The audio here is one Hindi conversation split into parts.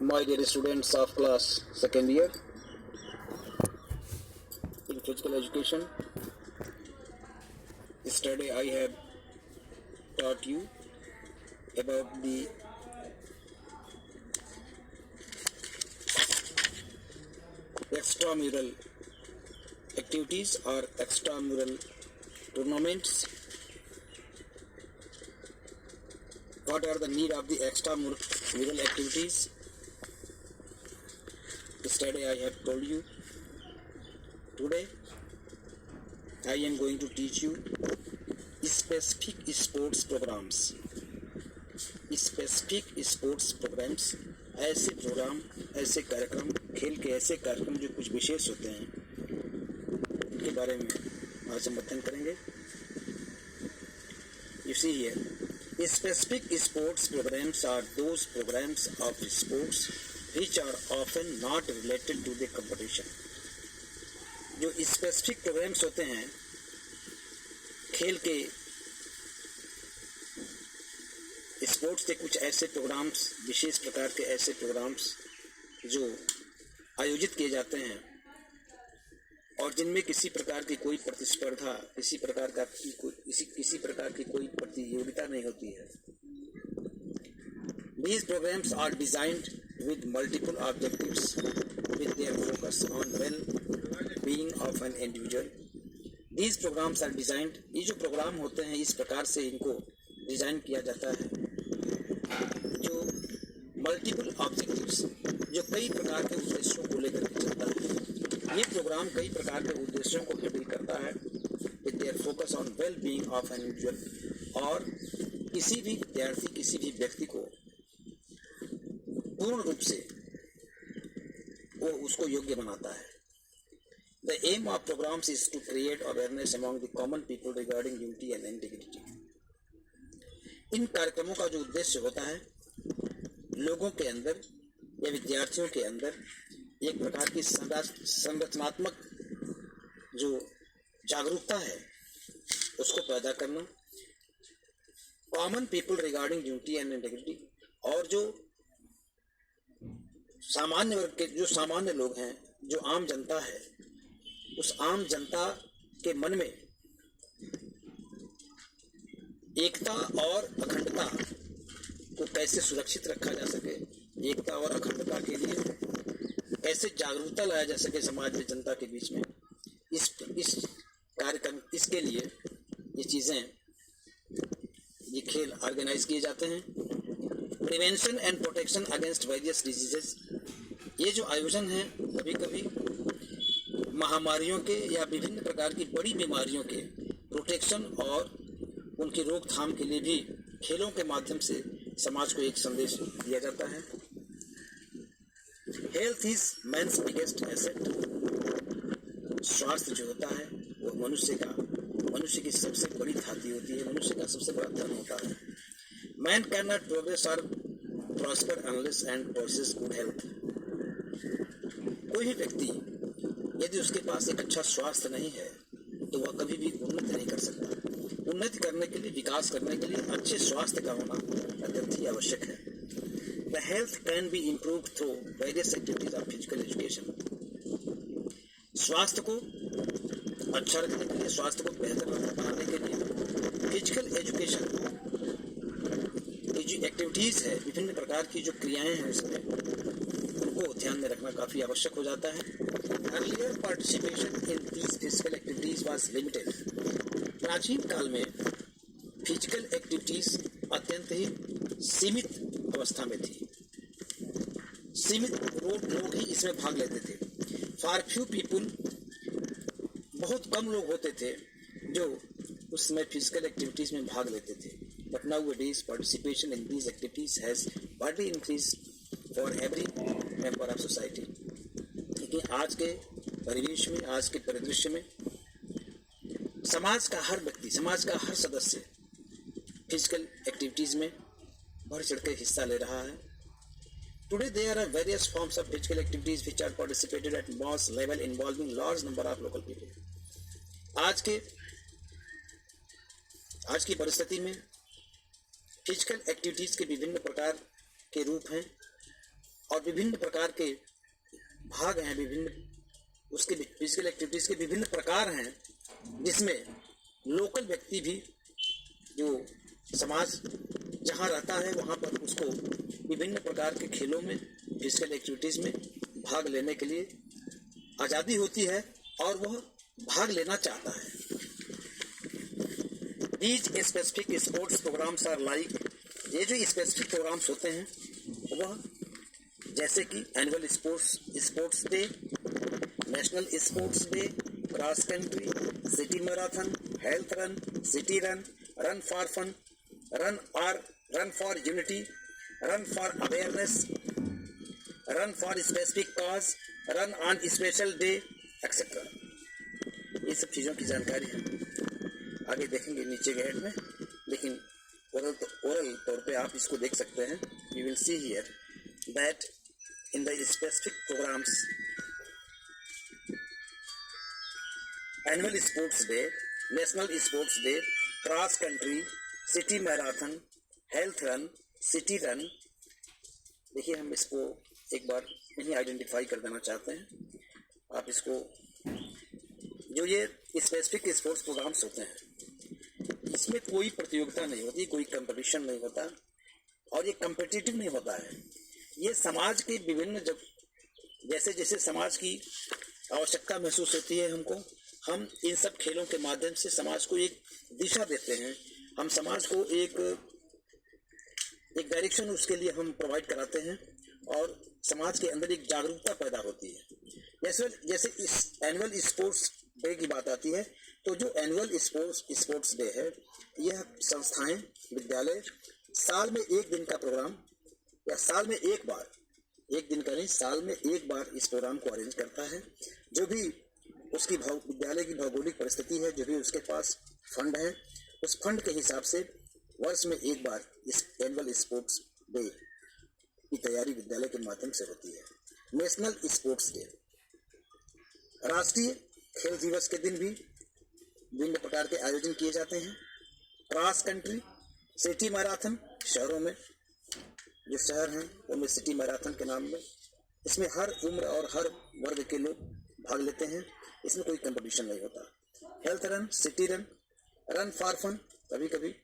My dear students of class second year in physical education, yesterday I have taught you about the extramural activities or extramural tournaments. What are the need of the extramural activities? Yesterday I have told you. Today I am going to teach you specific sports programs. Specific sports programmes, ऐसे प्रोग्राम, ऐसे कार्यक्रम, खेल के ऐसे कार्यक्रम जो कुछ विशेष होते हैं, उनके बारे में आज हम अध्ययन करेंगे. You see here, specific sports programs are those programs of sports which are often not related to the competition. जो स्पेसिफिक प्रोग्राम्स होते हैं खेल के, स्पोर्ट्स के कुछ ऐसे प्रोग्राम्स, विशेष प्रकार के ऐसे प्रोग्राम्स जो आयोजित किए जाते हैं और जिनमें किसी प्रकार की कोई प्रतिस्पर्धा, किसी प्रकार की कोई प्रतियोगिता नहीं होती है. These programs are designed with multiple objectives with their focus on well-being of an individual. These programs are designed, ये जो प्रोग्राम होते हैं इस प्रकार से इनको डिज़ाइन किया जाता है जो मल्टीपल ऑब्जेक्टिव्स, जो कई प्रकार के उद्देश्यों को लेकर के चलता है. ये प्रोग्राम कई प्रकार के उद्देश्यों को हैंडल करता है with their focus on well being of an individual, और किसी भी विद्यार्थी, किसी भी व्यक्ति को पूर्ण रूप से वो उसको योग्य बनाता है. The aim of programs is to create awareness among the common people regarding duty and integrity. इन कार्यक्रमों का जो उद्देश्य होता है लोगों के अंदर या विद्यार्थियों के अंदर एक प्रकार की संरचनात्मक जो जागरूकता है उसको पैदा करना, common people regarding duty and integrity, और जो सामान्य वर्ग के, जो सामान्य लोग हैं, जो आम जनता है, उस आम जनता के मन में एकता और अखंडता को कैसे सुरक्षित रखा जा सके, एकता और अखंडता के लिए कैसे जागरूकता लाया जा सके समाज में, जनता के बीच में, इस कार्यक्रम, इसके लिए ये चीज़ें, ये खेल ऑर्गेनाइज किए जाते हैं. Prevention and protection against various diseases, ये जो आयोजन है कभी कभी महामारियों के या विभिन्न प्रकार की बड़ी बीमारियों के प्रोटेक्शन और उनकी रोकथाम के लिए भी खेलों के माध्यम से समाज को एक संदेश दिया जाता है. Health is man's biggest asset. स्वास्थ्य जो होता है वो मनुष्य की सबसे बड़ी धाती होती है, मनुष्य का सबसे बड़ा धन होता है. Man can not progress or prosper unless and possess good health. कोई भी व्यक्ति यदि उसके पास एक अच्छा स्वास्थ्य नहीं है तो वह कभी भी उन्नति नहीं कर सकता. उन्नति करने के लिए, विकास करने के लिए अच्छे स्वास्थ्य का होना अत्यंत ही आवश्यक है. The health can be improved through various activities of physical education. स्वास्थ्य को अच्छा रखने के लिए, स्वास्थ्य को बेहतर बनाने के लिए फिजिकल एजुकेशन की जो एक्टिविटीज़ है, विभिन्न प्रकार की जो क्रियाएं हैं उसमें, उनको ध्यान में रखना काफ़ी आवश्यक हो जाता है. Earlier participation in these physical activities was limited. प्राचीन काल में फिजिकल एक्टिविटीज अत्यंत ही सीमित अवस्था में थी. सीमित लोग ही इसमें भाग लेते थे. फॉर फ्यू पीपुल, बहुत कम लोग होते थे जो उस समय फिजिकल एक्टिविटीज में भाग लेते थे. But nowadays participation in these activities has widely increase for every member of society. लेकिन आज के परिवेश में, आज के परिदृश्य में समाज का हर व्यक्ति, समाज का हर सदस्य फिजिकल एक्टिविटीज़ में बढ़ चढ़ के हिस्सा ले रहा है. Today there are various forms of physical activities which are participated at mass level involving large number of local people. आज की परिस्थिति में फिजिकल एक्टिविटीज़ के विभिन्न प्रकार के रूप हैं और विभिन्न प्रकार के भाग हैं, विभिन्न उसके फिजिकल एक्टिविटीज़ के विभिन्न प्रकार हैं, जिसमें लोकल व्यक्ति भी जो समाज जहाँ रहता है वहाँ पर उसको विभिन्न प्रकार के खेलों में, फिजिकल एक्टिविटीज़ में भाग लेने के लिए आज़ादी होती है और वह भाग लेना चाहता है। These specific sports programs are like, ये जो स्पेसिफिक प्रोग्राम्स होते हैं वह जैसे कि annual sports day, national sports day, cross country, city marathon, health run, city run, run for fun, run for unity, run for awareness, run for specific cause, run on special day etcetera. ये सब चीज़ों की जानकारी हम आगे देखेंगे नीचे के हेड में, लेकिन ओरल तौर पे आप इसको देख सकते हैं। You will see here that in the specific programmes annual sports day, national sports day, cross country, city marathon, health run, city run, देखिए हम इसको एक बार यहीं आइडेंटिफाई कर देना चाहते हैं। आप इसको, जो ये स्पेसिफिक स्पोर्ट्स प्रोग्राम्स होते हैं इसमें कोई प्रतियोगिता नहीं होती, कोई कंपटीशन नहीं होता और ये कम्पिटिटिव नहीं होता है। ये समाज के विभिन्न, जब जैसे जैसे समाज की आवश्यकता महसूस होती है हमको, हम इन सब खेलों के माध्यम से समाज को एक दिशा देते हैं, हम समाज को एक डायरेक्शन उसके लिए हम प्रोवाइड कराते हैं और समाज के अंदर एक जागरूकता पैदा होती है। जैसे इस एनुअल स्पोर्ट्स डे की बात आती है, तो जो एनुअल स्पोर्ट्स डे है, यह संस्थाएं, विद्यालय साल में एक दिन का प्रोग्राम या साल में एक बार, एक दिन का नहीं, साल में एक बार इस प्रोग्राम को अरेंज करता है। जो भी उसकी विद्यालय की भौगोलिक परिस्थिति है, जो भी उसके पास फंड है, उस फंड के हिसाब से वर्ष में एक बार इस एनुअल स्पोर्ट्स डे की तैयारी विद्यालय के माध्यम से होती है। नेशनल स्पोर्ट्स डे, राष्ट्रीय खेल दिवस के दिन भी विभिन्न प्रकार के आयोजन किए जाते हैं। क्रॉस कंट्री, सिटी मैराथन, शहरों में जो शहर हैं उनमें सिटी मैराथन के नाम में, इसमें हर उम्र और हर वर्ग के लोग भाग लेते हैं, इसमें कोई कंपटीशन नहीं होता। Health run, city run, run for fun, कभी कभी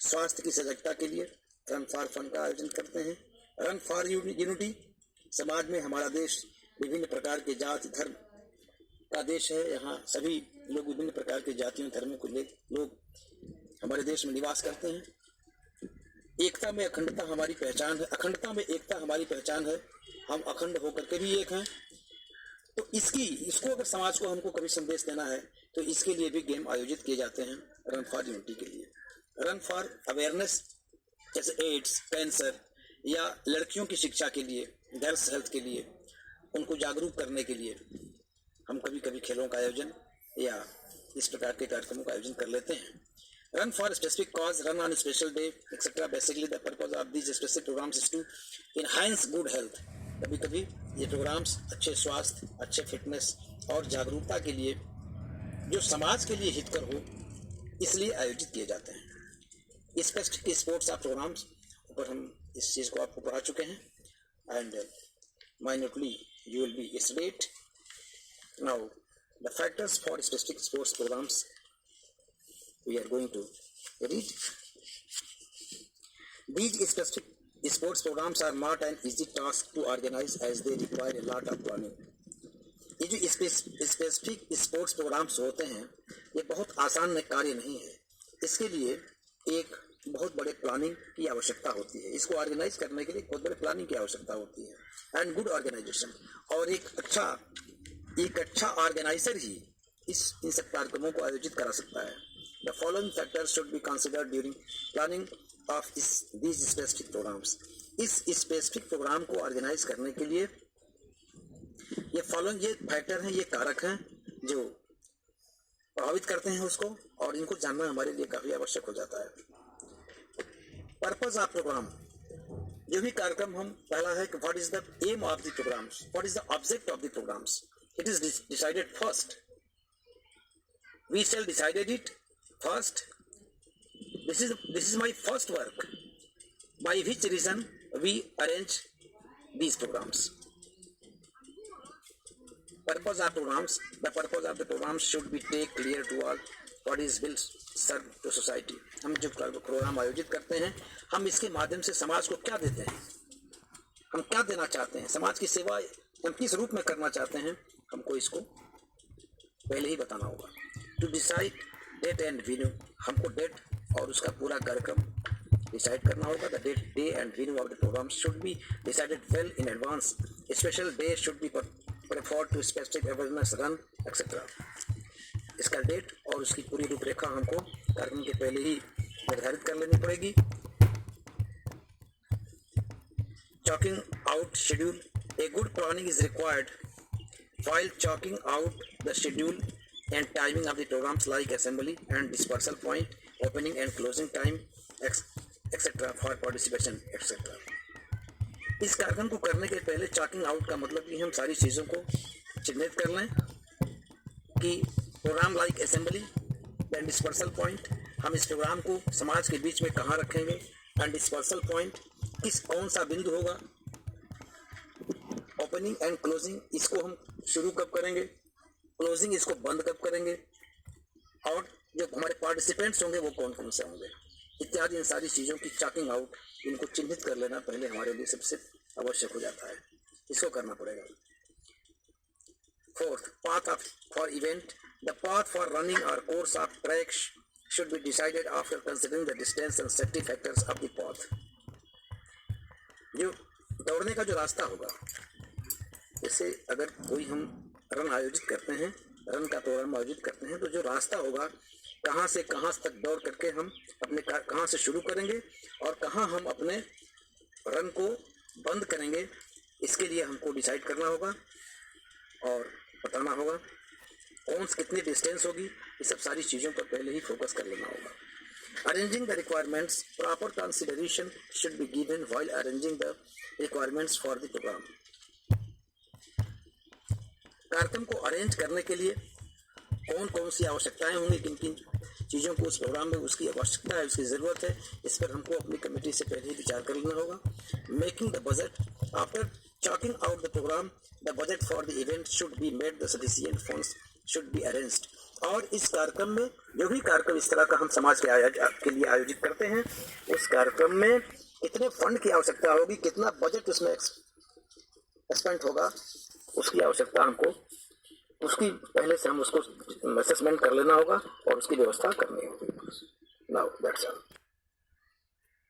स्वास्थ्य की सजगता के लिए रन फॉर फन का आयोजन करते हैं। रन फॉर यूनिटी, समाज में हमारा देश विभिन्न प्रकार के जाति धर्म का देश है, यहाँ सभी लोग विभिन्न प्रकार के जातियों धर्मों को लोग हमारे देश में निवास करते हैं। एकता में अखंडता हमारी पहचान है, अखंडता में एकता हमारी पहचान है, हम अखंड होकर के भी एक हैं। तो इसको अगर समाज को हमको कभी संदेश देना है तो इसके लिए भी गेम आयोजित किए जाते हैं रन फॉर यूनिटी के लिए। रन फॉर अवेयरनेस, जैसे एड्स, कैंसर या लड़कियों की शिक्षा के लिए, गर्ल्स हेल्थ के लिए, उनको जागरूक करने के लिए हम कभी कभी खेलों का आयोजन या इस प्रकार के कार्यक्रमों का आयोजन कर लेते हैं। Run for specific cause, run on special day etcetera. Basically the purpose of these specific programmes is to enhance good health. कभी कभी ये प्रोग्राम्स अच्छे स्वास्थ्य, अच्छे फिटनेस और जागरूकता के लिए, जो समाज के लिए हितकर हो, इसलिए आयोजित किए जाते हैं। स्पेसिफिक स्पोर्ट्स ऑफ प्रोग्राम्स ऊपर हम इस चीज़ को आपको पढ़ा चुके हैं, and minutely you will be studied. Now the factors for specific sports programs we are going to read. These specific sports programs are not an easy task to organize as they require a lot of planning. ये जो स्पेसिफिक स्पोर्ट्स प्रोग्राम्स होते हैं ये बहुत आसान कार्य नहीं है, इसके लिए एक बहुत बड़े प्लानिंग की आवश्यकता होती है। इसको ऑर्गेनाइज करने के लिए बहुत बड़े प्लानिंग की आवश्यकता होती है, एंड गुड ऑर्गेनाइजेशन, और एक अच्छा ऑर्गेनाइजर ही इन सब कार्यक्रमों को आयोजित करा सकता है। The following factors should be considered during planning of these specific programmes. इस स्पेसिफिक प्रोग्राम को ऑर्गेनाइज करने के लिए ये फॉलोइंग ये फैक्टर हैं, ये कारक हैं जो प्रभावित करते हैं उसको, और इनको जानना हमारे लिए काफी आवश्यक हो जाता है। पर्पज ऑफ प्रोग्राम, जो भी कार्यक्रम हम, पहला है कि what is the aim of the programmes, what is the object of the programmes. It is decided first, we shall decided it first, this is my first work, by which reason we arrange these programs. Purpose of programs. The purpose of the programs should be take clear to all. What is will serve to society. हम जो प्रोग्राम आयोजित करते हैं, हम इसके माध्यम से समाज को क्या देते हैं, हम क्या देना चाहते हैं, समाज की सेवा हम किस रूप में करना चाहते हैं, हमको इसको पहले ही बताना होगा. To decide date and venue, हमको डेट और उसका पूरा कार्यक्रम डिसाइड करना होगा. The date day and venue of the programme should be decided well in advance. Special day should be preferred to specific awareness run etcetera. इसका डेट और उसकी पूरी रूपरेखा हमको कार्यक्रम के पहले ही निर्धारित कर लेनी पड़ेगी. Chalking out schedule. A good planning is required while chalking out the schedule and timing of the programs like assembly and dispersal point, opening and closing time, etc. for participation, etc. इस कार्यक्रम को करने के पहले चॉकिंग आउट का मतलब कि हम सारी चीज़ों को चिन्हित कर लें कि programme like assembly and dispersal point, हम इस प्रोग्राम को समाज के बीच में कहाँ रखेंगे, एंड डिस्पर्सल पॉइंट किस कौन सा बिंदु होगा, ओपनिंग एंड क्लोजिंग इसको हम शुरू कब करेंगे, क्लोजिंग इसको बंद कब करेंगे, और जो हमारे पार्टिसिपेंट्स होंगे वो कौन कौन से होंगे इत्यादि. इन सारी चीज़ों की चॉकिंग आउट, इनको चिन्हित कर लेना पहले हमारे लिए सबसे आवश्यक हो जाता है. इसको करना पड़ेगा. Fourth, path of for event. The path for running और course of track should be decided after considering the distance and safety factors of the path. जो दौड़ने का जो रास्ता होगा, जैसे अगर कोई हम रन आयोजित करते हैं, रन का प्रोग्राम आयोजित करते हैं, तो जो रास्ता होगा कहाँ से कहाँ तक दौड़ करके हम अपने कहाँ से शुरू करेंगे और कहाँ हम अपने रन को बंद करेंगे, इसके लिए हमको डिसाइड करना होगा और बताना होगा. कौन कितनी डिस्टेंस होगी, ये सब सारी चीज़ों पर पहले ही फोकस कर लेना होगा. Arranging the requirements. Proper consideration should be given while arranging the requirements for the programme. कार्यक्रम को अरेंज करने के लिए कौन कौन सी आवश्यकताएं होंगी, किन किन चीज़ों को उस प्रोग्राम में उसकी आवश्यकता है, उसकी ज़रूरत है, इस पर हमको अपनी कमेटी से पहले ही विचार कर लेना होगा. Making the budget. After chalking out the programme, the budget for the event should be made. The sufficient funds should be arranged. और इस कार्यक्रम में जो भी कार्यक्रम इस तरह का हम समाज के लिए आयोजित करते हैं, उस कार्यक्रम में कितने फंड की आवश्यकता होगी, कितना बजट उसमें स्पेंड होगा, उसकी आवश्यकता हमको उसकी पहले से हम उसको असेसमेंट कर लेना होगा और उसकी व्यवस्था करनी होगी. Now that's all.